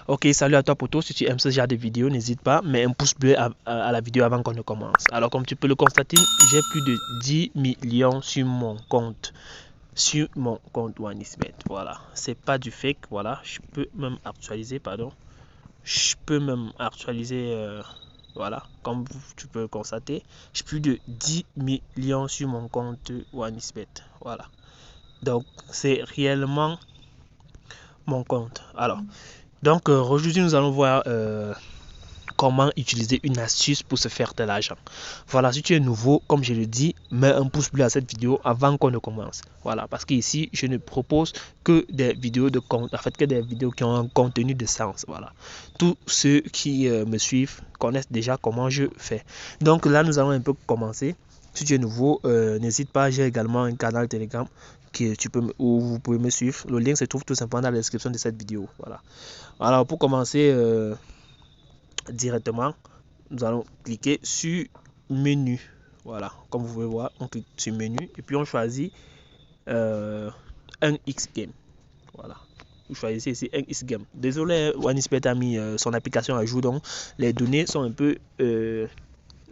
Ok, salut à toi poto, si tu aimes ce genre de vidéo, n'hésite pas, mets un pouce bleu à la vidéo avant qu'on ne commence. Alors comme tu peux le constater, j'ai plus de 10 millions sur mon compte. Sur mon compte OneXBet, voilà. C'est pas du fake, voilà. Je peux même actualiser, pardon. Je peux même actualiser, voilà. Comme tu peux le constater, j'ai plus de 10 millions sur mon compte OneXBet, voilà. Donc c'est réellement mon compte. Alors, donc aujourd'hui nous allons voir comment utiliser une astuce pour se faire de l'argent. Voilà, si tu es nouveau, comme je le dis, mets un pouce bleu à cette vidéo avant qu'on ne commence. Voilà, parce qu'ici, je ne propose que des vidéos de compte, en fait, que des vidéos qui ont un contenu de sens. Voilà. Tous ceux qui me suivent connaissent déjà comment je fais. Donc là, nous allons un peu commencer. Si tu es nouveau, n'hésite pas, j'ai également un canal Telegram où vous pouvez me suivre. Le lien se trouve tout simplement dans la description de cette vidéo. Voilà. Alors pour commencer directement, nous allons cliquer sur menu. Voilà, comme vous pouvez voir, on clique sur menu et puis on choisit un X game. Voilà, vous choisissez ici un X game. Désolé, OneXBet a mis son application à jour, donc les données sont un peu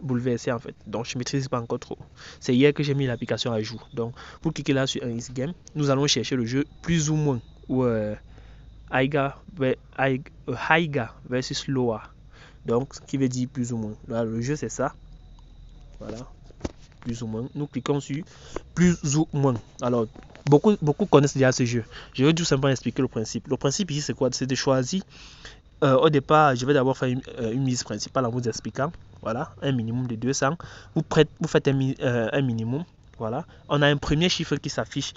bouleversées en fait. Donc je ne maîtrise pas encore trop. C'est hier que j'ai mis l'application à jour. Donc pour cliquer là sur un X game, nous allons chercher le jeu plus ou moins ou Aiga versus Loa. Donc, ce qui veut dire plus ou moins. Là, le jeu, c'est ça. Voilà. Plus ou moins. Nous cliquons sur plus ou moins. Alors, beaucoup connaissent déjà ce jeu. Je vais tout simplement expliquer le principe. Le principe ici, c'est quoi? C'est de choisir. Au départ, je vais d'abord faire une mise principale en vous expliquant. Voilà. Un minimum de 200. Vous faites un minimum. Voilà. On a un premier chiffre qui s'affiche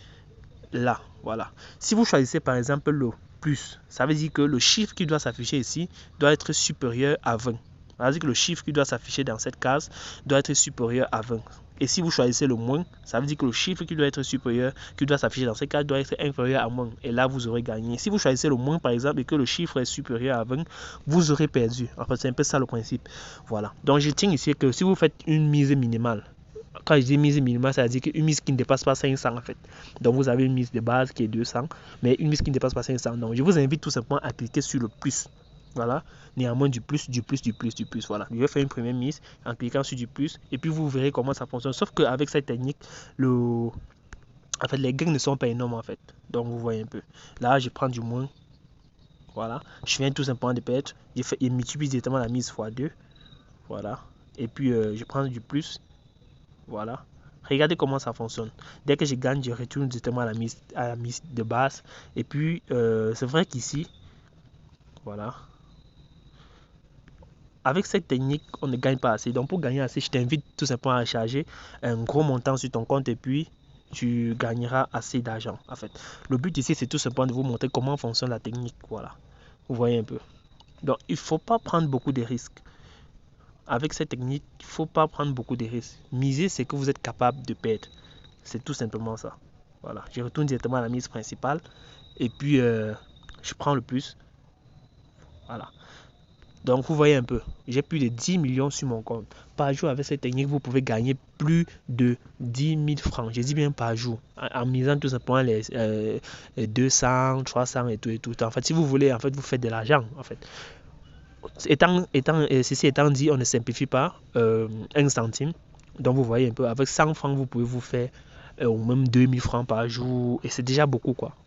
là. Voilà. Si vous choisissez par exemple le plus, ça veut dire que le chiffre qui doit s'afficher ici doit être supérieur à 20. Ça veut dire que le chiffre qui doit s'afficher dans cette case doit être supérieur à 20. Et si vous choisissez le moins, ça veut dire que le chiffre qui doit être supérieur, qui doit s'afficher dans cette case doit être inférieur à moins. Et là, vous aurez gagné. Si vous choisissez le moins, par exemple, et que le chiffre est supérieur à 20, vous aurez perdu. En fait, c'est un peu ça le principe. Voilà. Donc, je tiens ici que si vous faites une mise minimale, quand je dis mise minimale, ça veut dire qu'une mise qui ne dépasse pas 500 en fait. Donc vous avez une mise de base qui est 200, mais une mise qui ne dépasse pas 500. Donc je vous invite tout simplement à cliquer sur le plus. Voilà, néanmoins du plus. Voilà, je vais faire une première mise en cliquant sur du plus et puis vous verrez comment ça fonctionne. Sauf qu'avec cette technique, en fait, les gains ne sont pas énormes en fait. Donc vous voyez un peu. Là, je prends du moins. Voilà, je viens tout simplement de perdre. Il multiplie directement la mise x2. Voilà, et puis je prends du plus. Voilà. Regardez comment ça fonctionne. Dès que je gagne, je retourne directement à la mise de base. Et puis, c'est vrai qu'ici, voilà. Avec cette technique, on ne gagne pas assez. Donc, pour gagner assez, je t'invite tout simplement à charger un gros montant sur ton compte et puis tu gagneras assez d'argent. En fait, le but ici, c'est tout simplement de vous montrer comment fonctionne la technique. Voilà. Vous voyez un peu. Donc, il ne faut pas prendre beaucoup de risques. Avec cette technique, il ne faut pas prendre beaucoup de risques. Miser, c'est que vous êtes capable de perdre. C'est tout simplement ça. Voilà, je retourne directement à la mise principale et puis je prends le plus. Voilà. Donc vous voyez un peu, j'ai plus de 10 millions sur mon compte. Par jour, avec cette technique, vous pouvez gagner plus de 10 000 francs. Je dis bien par jour, en misant tout simplement les 200, 300 et tout. En fait, si vous voulez, en fait, vous faites de l'argent. En fait, ceci étant dit, on ne simplifie pas 1 centime. Donc vous voyez un peu, avec 100 francs, vous pouvez vous faire ou même 2000 francs par jour. Et c'est déjà beaucoup quoi.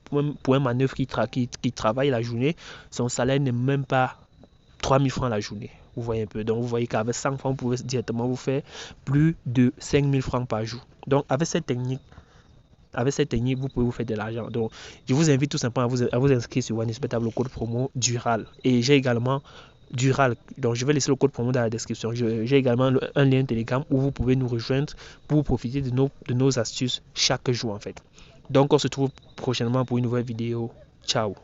Pour un manœuvre qui travaille la journée, son salaire n'est même pas 3000 francs la journée. Vous voyez un peu. Donc vous voyez qu'avec 100 francs, vous pouvez directement vous faire plus de 5000 francs par jour. Donc avec cette technique, vous pouvez vous faire de l'argent. Donc, je vous invite tout simplement à vous inscrire sur OneXBet avec le code promo DURAL. Et j'ai également DURAL. Donc, je vais laisser le code promo dans la description. J'ai également un lien Telegram où vous pouvez nous rejoindre pour profiter de nos astuces chaque jour en fait. Donc, on se retrouve prochainement pour une nouvelle vidéo. Ciao.